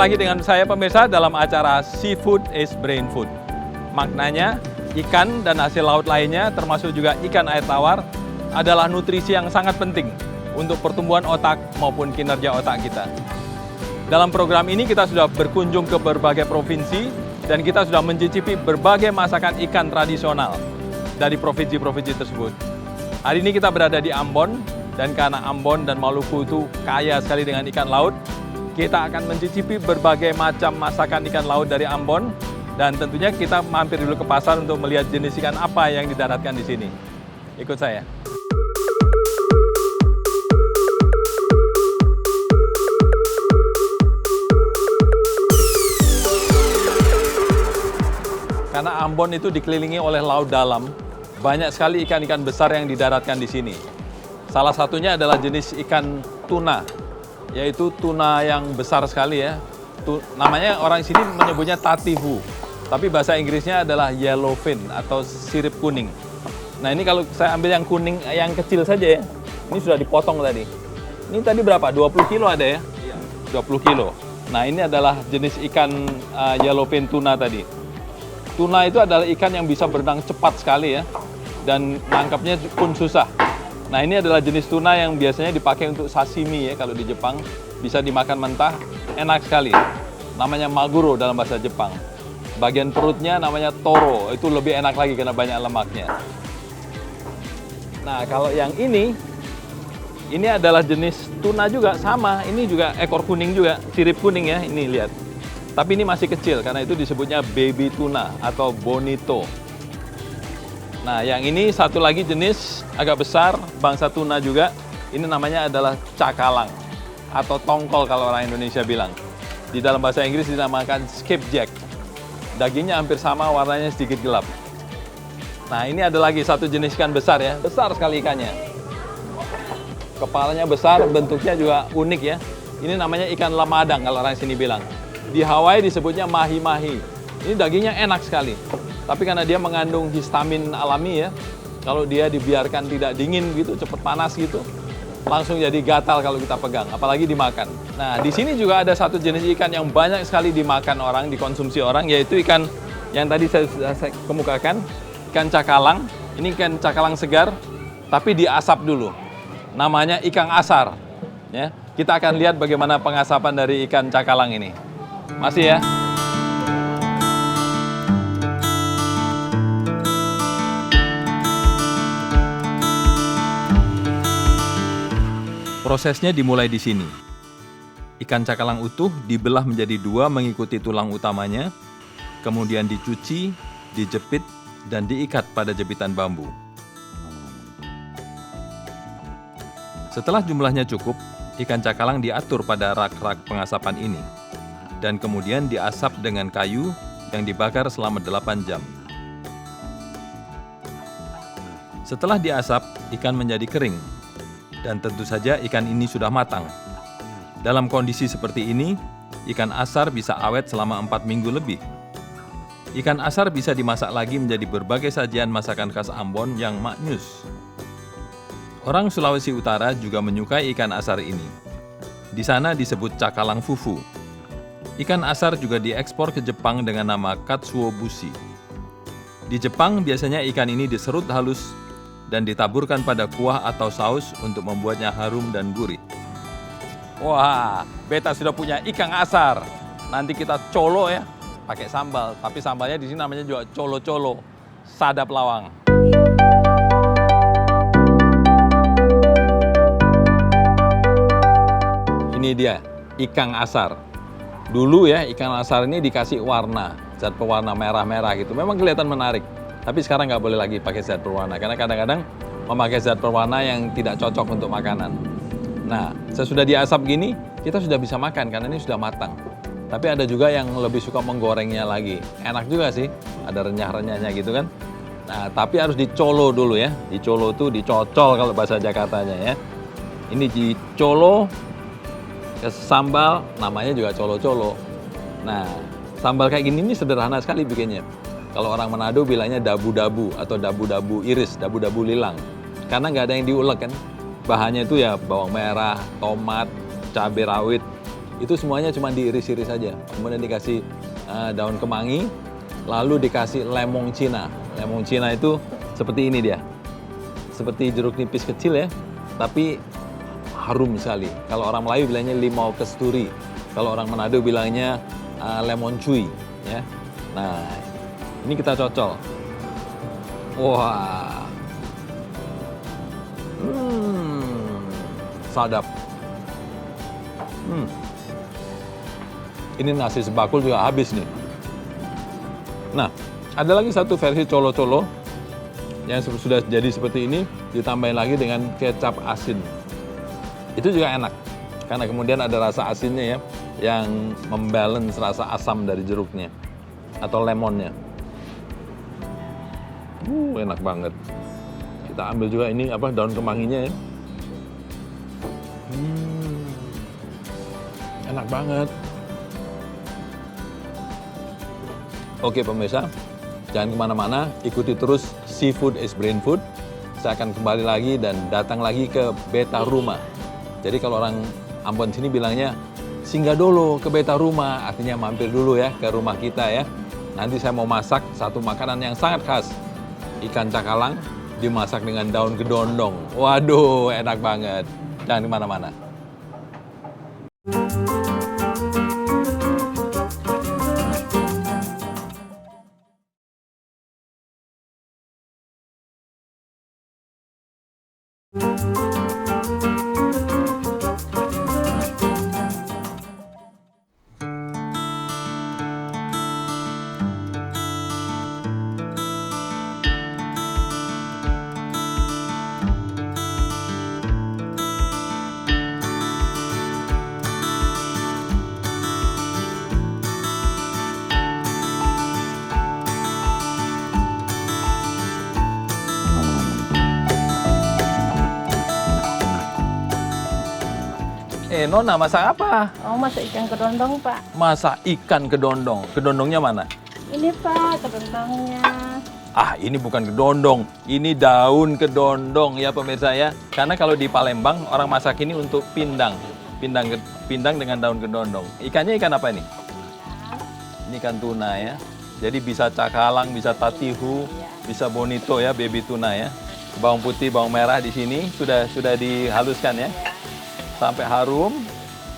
lagi dengan saya pemirsa dalam acara Seafood is Brain Food. Maknanya, ikan dan hasil laut lainnya termasuk juga ikan air tawar adalah nutrisi yang sangat penting untuk pertumbuhan otak maupun kinerja otak kita. Dalam program ini kita sudah berkunjung ke berbagai provinsi dan kita sudah mencicipi berbagai masakan ikan tradisional dari provinsi-provinsi tersebut. Hari ini kita berada di Ambon, dan karena Ambon dan Maluku itu kaya sekali dengan ikan laut, kita akan mencicipi berbagai macam masakan ikan laut dari Ambon, dan tentunya kita mampir dulu ke pasar untuk melihat jenis ikan apa yang didaratkan di sini. Ikut saya. Karena Ambon itu dikelilingi oleh laut dalam, banyak sekali ikan-ikan besar yang didaratkan di sini. Salah satunya adalah jenis ikan tuna, yaitu tuna yang besar sekali ya. Namanya orang sini menyebutnya tatihu, tapi bahasa Inggrisnya adalah yellowfin atau sirip kuning. Nah ini kalau saya ambil yang kuning, yang kecil saja ya, ini sudah dipotong tadi. Ini tadi berapa? 20 kilo ada ya? Iya. 20 kilo. Nah ini adalah jenis ikan yellowfin tuna tadi. Tuna itu adalah ikan yang bisa berenang cepat sekali ya, dan nangkapnya pun susah. Nah ini adalah jenis tuna yang biasanya dipakai untuk sashimi ya kalau di Jepang. Bisa dimakan mentah, enak sekali. Namanya maguro dalam bahasa Jepang. Bagian perutnya namanya toro, itu lebih enak lagi karena banyak lemaknya. Nah kalau yang ini adalah jenis tuna juga, sama. Ini juga ekor kuning juga, sirip kuning ya, ini lihat. Tapi ini masih kecil, karena itu disebutnya baby tuna atau bonito. Nah, yang ini satu lagi jenis agak besar, bangsa tuna juga. Ini namanya adalah cakalang atau tongkol kalau orang Indonesia bilang. Di dalam bahasa Inggris dinamakan skipjack. Dagingnya hampir sama, warnanya sedikit gelap. Nah, ini ada lagi satu jenis ikan besar ya, besar sekali ikannya. Kepalanya besar, bentuknya juga unik ya. Ini namanya ikan lamadang kalau orang sini bilang. Di Hawaii disebutnya mahi-mahi. Ini dagingnya enak sekali. Tapi karena dia mengandung histamin alami ya, kalau dia dibiarkan tidak dingin gitu, cepat panas gitu, langsung jadi gatal kalau kita pegang, apalagi dimakan. Nah, di sini juga ada satu jenis ikan yang banyak sekali dimakan orang, dikonsumsi orang, yaitu ikan yang tadi saya kemukakan, ikan cakalang. Ini ikan cakalang segar, tapi diasap dulu. Namanya ikan asar. Ya, kita akan lihat bagaimana pengasapan dari ikan cakalang ini. Masih ya. Prosesnya dimulai di sini. Ikan cakalang utuh dibelah menjadi dua mengikuti tulang utamanya, kemudian dicuci, dijepit, dan diikat pada jepitan bambu. Setelah jumlahnya cukup, ikan cakalang diatur pada rak-rak pengasapan ini, dan kemudian diasap dengan kayu yang dibakar selama 8 jam. Setelah diasap, ikan menjadi kering, dan tentu saja ikan ini sudah matang. Dalam kondisi seperti ini, ikan asar bisa awet selama 4 minggu lebih. Ikan asar bisa dimasak lagi menjadi berbagai sajian masakan khas Ambon yang maknyus. Orang Sulawesi Utara juga menyukai ikan asar ini. Di sana disebut cakalang fufu. Ikan asar juga diekspor ke Jepang dengan nama katsuobushi. Di Jepang biasanya ikan ini diserut halus dan ditaburkan pada kuah atau saus untuk membuatnya harum dan gurih. Wah, beta sudah punya ikan asar. Nanti kita colo ya, pakai sambal. Tapi sambalnya di sini namanya juga colo-colo, sadap lawang. Ini dia, ikan asar. Dulu ya, ikan asar ini dikasih warna, zat pewarna merah-merah gitu. Memang kelihatan menarik. Tapi sekarang nggak boleh lagi pakai zat pewarna, karena kadang-kadang memakai zat pewarna yang tidak cocok untuk makanan. Nah, sesudah diasap gini, kita sudah bisa makan karena ini sudah matang. Tapi ada juga yang lebih suka menggorengnya lagi. Enak juga sih, ada renyah-renyahnya gitu kan. Nah, tapi harus dicolo dulu ya. Dicolo tuh dicocol kalau bahasa Jakartanya ya. Ini dicolo ke sambal, namanya juga colo-colo. Nah, sambal kayak gini ini sederhana sekali bikinnya. Kalau orang Manado bilangnya dabu-dabu atau dabu-dabu iris, dabu-dabu lilang. Karena nggak ada yang diulek kan. Bahannya itu ya bawang merah, tomat, cabai rawit, Itu semuanya cuma diiris-iris saja. Kemudian dikasih daun kemangi, lalu dikasih lemong Cina. Lemong Cina itu seperti ini dia. Seperti jeruk nipis kecil ya, tapi harum sekali. Kalau orang Melayu bilangnya limau kasturi. Kalau orang Manado bilangnya lemon cuy ya. Nah, ini kita cocol. Wah. Sadap. Ini nasi sebakul juga habis nih. Nah, ada lagi satu versi colo-colo yang sudah jadi seperti ini, ditambahin lagi dengan kecap asin. Itu juga enak, karena kemudian ada rasa asinnya ya, yang membalance rasa asam dari jeruknya atau lemonnya. Enak banget. Kita ambil juga ini daun kemanginya ya. Enak banget. Oke pemirsa, jangan kemana-mana, ikuti terus Seafood is Brain Food. Saya akan kembali lagi dan datang lagi ke Beta Rumah. Jadi kalau orang Ambon sini bilangnya, singgah dulu ke Beta Rumah, artinya mampir dulu ya ke rumah kita ya. Nanti saya mau masak satu makanan yang sangat khas. Ikan cakalang dimasak dengan daun kedondong. Waduh, enak banget. Jangan kemana-mana. Nona, masak apa? Oh, masak ikan kedondong, Pak. Masak ikan kedondong. Kedondongnya mana? Ini, Pak, kedondongnya. Ah, ini bukan kedondong. Ini daun kedondong ya pemirsa ya. Karena kalau di Palembang, orang masak ini untuk pindang. Pindang dengan daun kedondong. Ikannya ikan apa ini? Ini ikan tuna ya. Jadi bisa cakalang, bisa tatihu, bisa bonito ya, baby tuna ya. Bawang putih, bawang merah di sini sudah dihaluskan ya. Sampai harum.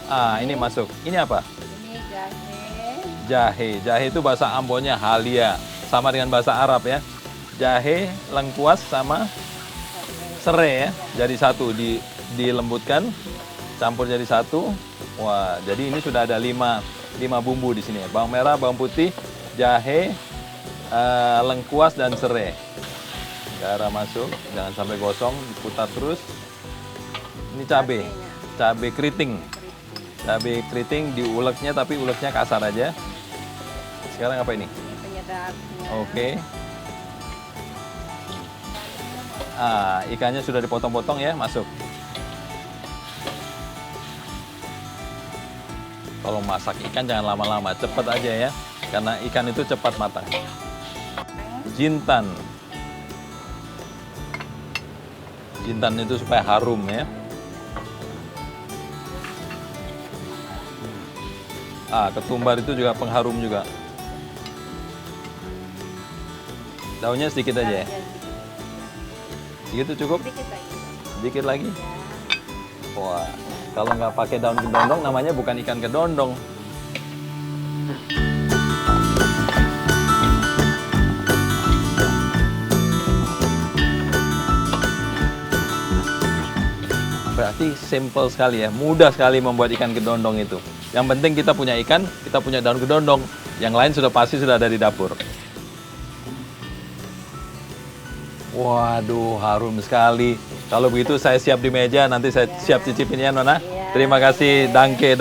Ah, ini masuk. Ini apa? Ini jahe. Jahe. Jahe itu bahasa Ambonnya halia. Sama dengan bahasa Arab ya. Jahe, lengkuas sama serai ya. Jadi satu, dilembutkan, campur jadi satu. Wah, jadi ini sudah ada 5 bumbu di sini. Bawang merah, bawang putih, jahe, lengkuas dan serai. Garam masuk, jangan sampai gosong, diputar terus. Ini cabai. Cabai keriting. Cabai keriting diuleknya tapi uleknya kasar aja. Sekarang apa ini? Penyedapnya. Oke. Ah, ikannya sudah dipotong-potong ya, masuk. Kalau masak ikan jangan lama-lama, cepat aja ya. Karena ikan itu cepat matang. Jintan. Jintan itu supaya harum ya. Ah, ketumbar itu juga pengharum juga. Daunnya sedikit aja ya? Segitu cukup? Sedikit lagi. Sedikit lagi? Wah, kalau nggak pakai daun kedondong namanya bukan ikan kedondong. Berarti simple sekali ya, mudah sekali membuat ikan kedondong itu. Yang penting kita punya ikan, kita punya daun kedondong. Yang lain sudah pasti sudah ada di dapur. Waduh, harum sekali. Kalau begitu saya siap di meja, nanti saya siap cicipin ya, Nona. Terima kasih, danke.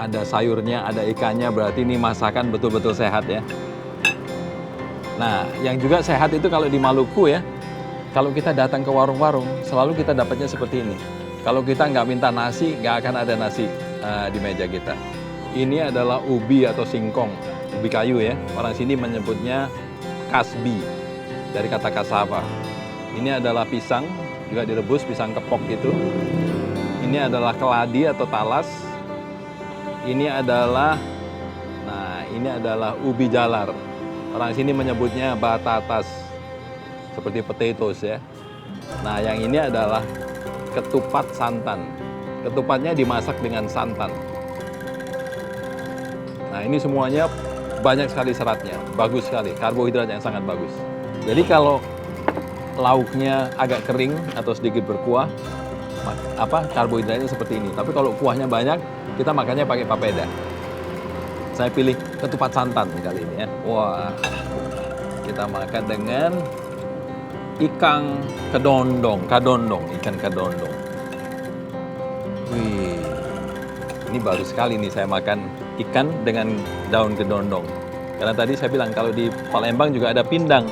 Ada sayurnya, ada ikannya, berarti ini masakan betul-betul sehat ya. Nah, yang juga sehat itu kalau di Maluku ya, kalau kita datang ke warung-warung, selalu kita dapatnya seperti ini. Kalau kita nggak minta nasi, nggak akan ada nasi di meja kita. Ini adalah ubi atau singkong, ubi kayu ya. Orang sini menyebutnya kasbi, dari kata kasava. Ini adalah pisang, juga direbus, pisang kepok itu. Ini adalah keladi atau talas. Ini adalah ubi jalar. Orang sini menyebutnya batatas, seperti potatoes ya. Nah, yang ini adalah ketupat santan. Ketupatnya dimasak dengan santan. Nah, ini semuanya banyak sekali seratnya, bagus sekali, karbohidrat yang sangat bagus. Jadi kalau lauknya agak kering atau sedikit berkuah, karbohidratnya seperti ini. Tapi kalau kuahnya banyak, kita makannya pakai papeda. Saya pilih ketupat santan kali ini ya. Wah, kita makan dengan ikan kadondong, ikan kadondong. Wih, ini baru sekali nih saya makan ikan dengan daun kedondong. Karena tadi saya bilang kalau di Palembang juga ada pindang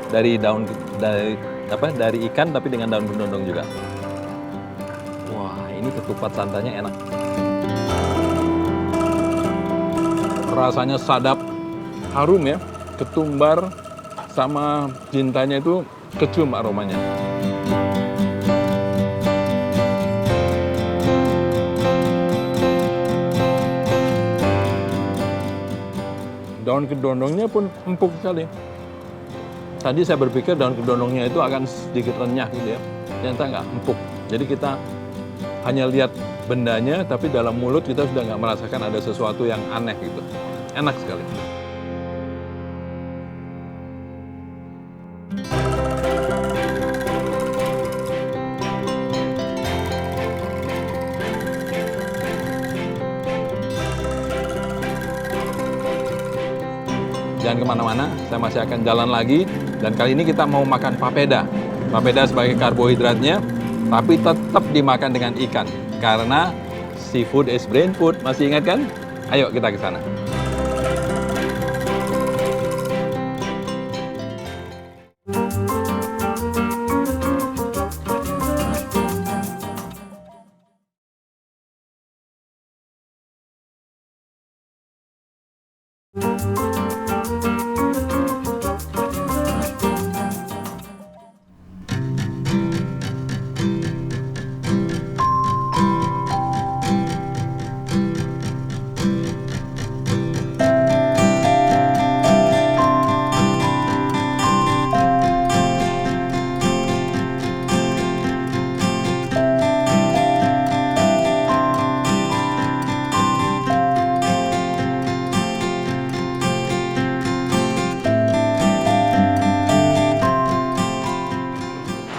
dari ikan tapi dengan daun kedondong juga. Wah, ini ketupat santannya enak. Rasanya sadap, harum ya, ketumbar sama jintanya itu kecium aromanya. Daun kedondongnya pun empuk sekali. Tadi saya berpikir daun kedondongnya itu akan sedikit renyah gitu ya, ternyata nggak, empuk. Jadi kita hanya lihat bendanya, tapi dalam mulut kita sudah nggak merasakan ada sesuatu yang aneh gitu. Enak sekali. Jangan kemana-mana, saya masih akan jalan lagi. Dan kali ini kita mau makan papeda. Papeda sebagai karbohidratnya, tapi tetap dimakan dengan ikan. Karena seafood is brain food. Masih ingat kan? Ayo kita ke sana.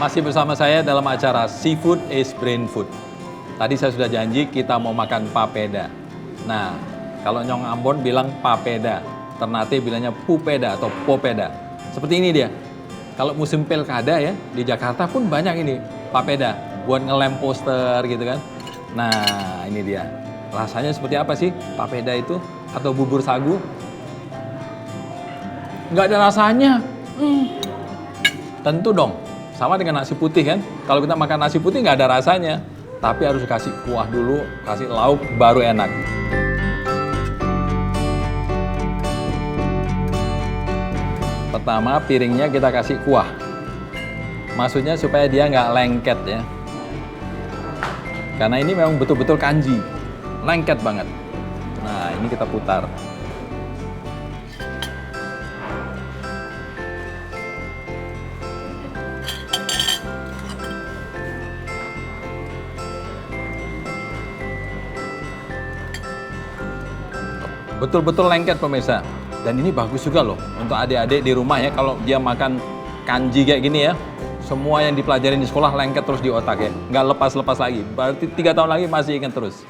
Masih bersama saya dalam acara Seafood is Brain Food. Tadi saya sudah janji kita mau makan papeda. Nah, kalau Nyong Ambon bilang papeda, Ternate bilangnya pupeda atau popeda. Seperti ini dia. Kalau musim pilkada ya, di Jakarta pun banyak ini papeda buat ngelem poster gitu kan. Nah, ini dia. Rasanya seperti apa sih papeda itu atau bubur sagu? Nggak ada rasanya. Tentu dong. Sama dengan nasi putih kan, kalau kita makan nasi putih nggak ada rasanya, tapi harus kasih kuah dulu, kasih lauk, baru enak. Pertama, piringnya kita kasih kuah. Maksudnya supaya dia nggak lengket ya. Karena ini memang betul-betul kanji, lengket banget. Nah, ini kita putar. Betul-betul lengket pemirsa. Dan ini bagus juga loh untuk adik-adik di rumah ya. Kalau dia makan kanji kayak gini ya, semua yang dipelajarin di sekolah lengket terus di otak ya. Nggak lepas-lepas lagi. Berarti 3 tahun lagi masih ingat terus.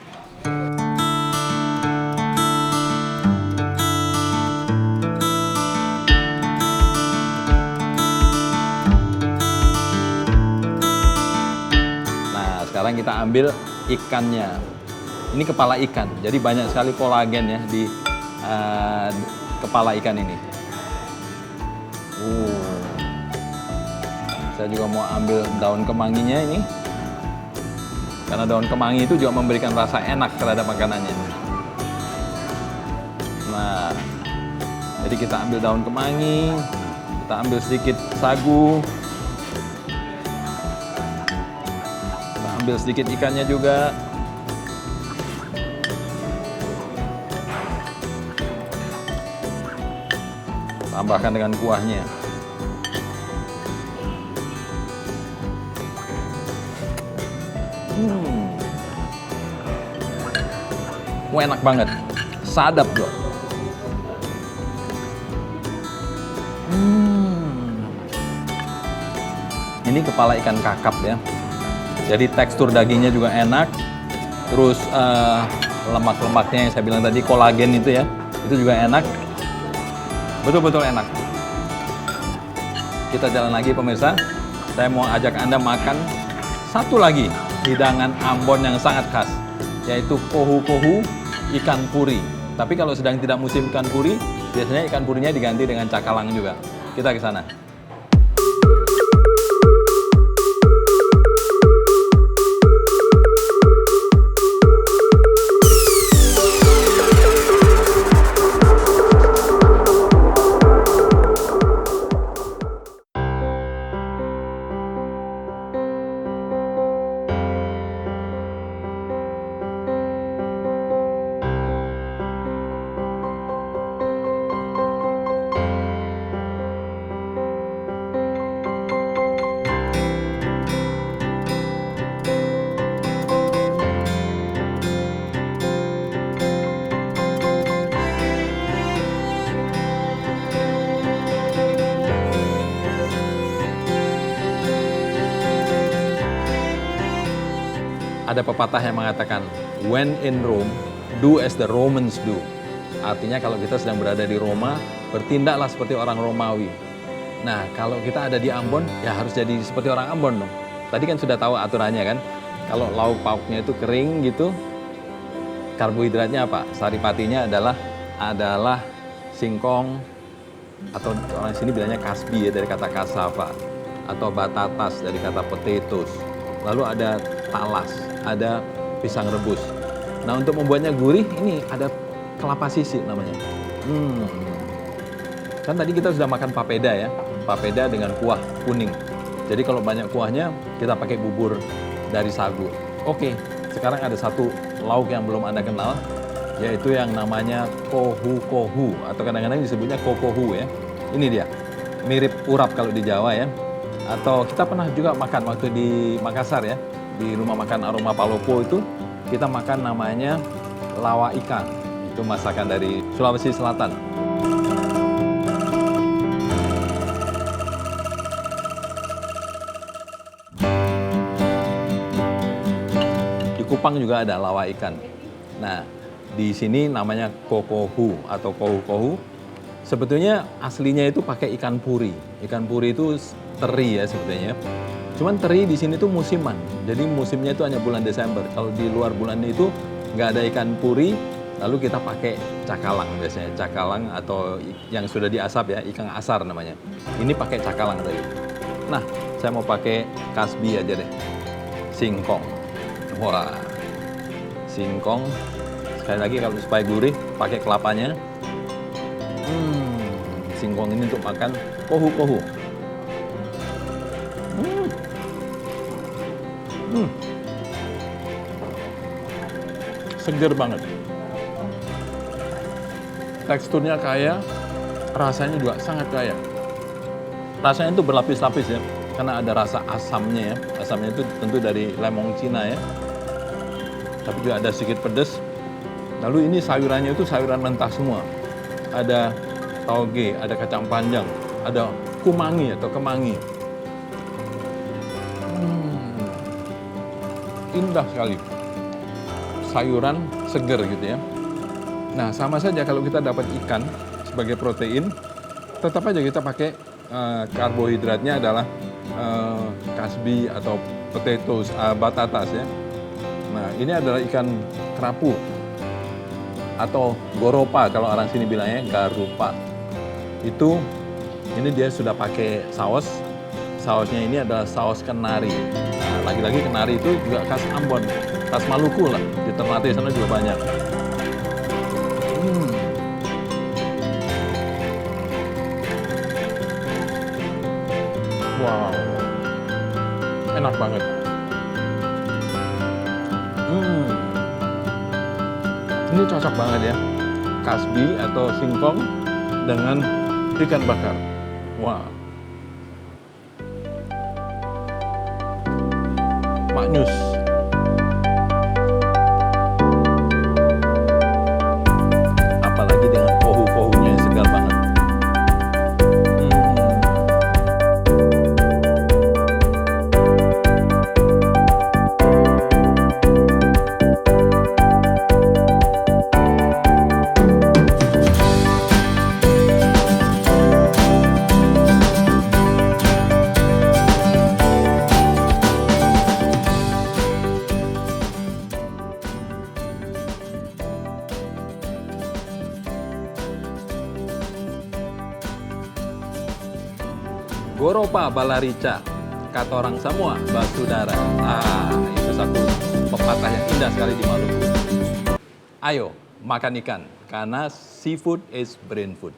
Nah, sekarang kita ambil ikannya. Ini kepala ikan, jadi banyak sekali kolagen ya di kepala ikan ini. Saya juga mau ambil daun kemanginya ini. Karena daun kemangi itu juga memberikan rasa enak terhadap makanannya. Nah, jadi kita ambil daun kemangi, kita ambil sedikit sagu, kita ambil sedikit ikannya juga. Tambahkan dengan kuahnya. Wah, enak banget, sadap bro. Ini kepala ikan kakap ya. Jadi tekstur dagingnya juga enak. Terus lemak-lemaknya yang saya bilang tadi, kolagen itu ya, itu juga enak. Betul-betul enak. Kita jalan lagi pemirsa. Saya mau ajak Anda makan satu lagi hidangan Ambon yang sangat khas, yaitu kohu-kohu ikan puri. Tapi kalau sedang tidak musim ikan puri, biasanya ikan purinya diganti dengan cakalang juga. Kita ke sana. Ada pepatah yang mengatakan, when in Rome, do as the Romans do. Artinya kalau kita sedang berada di Roma, bertindaklah seperti orang Romawi. Nah, kalau kita ada di Ambon, ya harus jadi seperti orang Ambon dong. Tadi kan sudah tahu aturannya kan. Kalau lauk pauknya itu kering gitu, karbohidratnya apa? Saripatinya adalah singkong, atau orang sini bilangnya kasbi ya, dari kata cassava, atau batatas dari kata potatoes. Lalu ada talas, ada pisang rebus. Nah, untuk membuatnya gurih, ini ada kelapa sisik namanya. Kan tadi kita sudah makan papeda ya, papeda dengan kuah kuning. Jadi kalau banyak kuahnya, kita pakai bubur dari sagu. Oke, sekarang ada satu lauk yang belum Anda kenal, yaitu yang namanya kohu-kohu, atau kadang-kadang disebutnya kokohu ya. Ini dia, mirip urap kalau di Jawa ya. Atau kita pernah juga makan waktu di Makassar ya, di rumah makan Aroma Palopo itu, kita makan namanya lawa ikan. Itu masakan dari Sulawesi Selatan. Di Kupang juga ada lawa ikan. Nah, di sini namanya kokohu atau kohu-kohu. Sebetulnya aslinya itu pakai ikan puri. Ikan puri itu teri ya sebetulnya. Cuman teri di sini tuh musiman. Jadi musimnya itu hanya bulan Desember. Kalau di luar bulan itu nggak ada ikan puri, lalu kita pakai cakalang biasanya. Cakalang atau yang sudah diasap ya, ikan asar namanya. Ini pakai cakalang tadi. Nah, saya mau pakai kasbi aja deh. Singkong. Wah, singkong. Sekali lagi kalau supaya gurih, pakai kelapanya. Singkong ini untuk makan kohu-kohu. Seger banget. Teksturnya kaya, rasanya juga sangat kaya. Rasanya itu berlapis-lapis ya, karena ada rasa asamnya ya. Asamnya itu tentu dari lemong Cina ya. Tapi juga ada sedikit pedas. Lalu ini sayurannya itu sayuran mentah semua. Ada tauge, ada kacang panjang, ada kumangi atau kemangi. Indah sekali. Sayuran seger gitu ya. Nah, sama saja kalau kita dapat ikan sebagai protein, tetap aja kita pakai karbohidratnya adalah kasbi atau potatoes, batatas ya. Nah, ini adalah ikan kerapu atau goropa kalau orang sini bilangnya garupa. Ini dia sudah pakai saus. Sausnya ini adalah saus kenari. Nah, lagi-lagi kenari itu juga khas Ambon. khas Maluku lah. Di Ternate sana juga banyak. Wow, enak banget. Ini cocok banget ya, kasbi atau singkong dengan ikan bakar. Wah, maknyus. Apalagi dengan pohu-pohunya yang segar banget. Goropa balarica, kata orang Samoa, basudara. Itu satu pepatah yang indah sekali di Maluku. Ayo, makan ikan, karena seafood is brain food.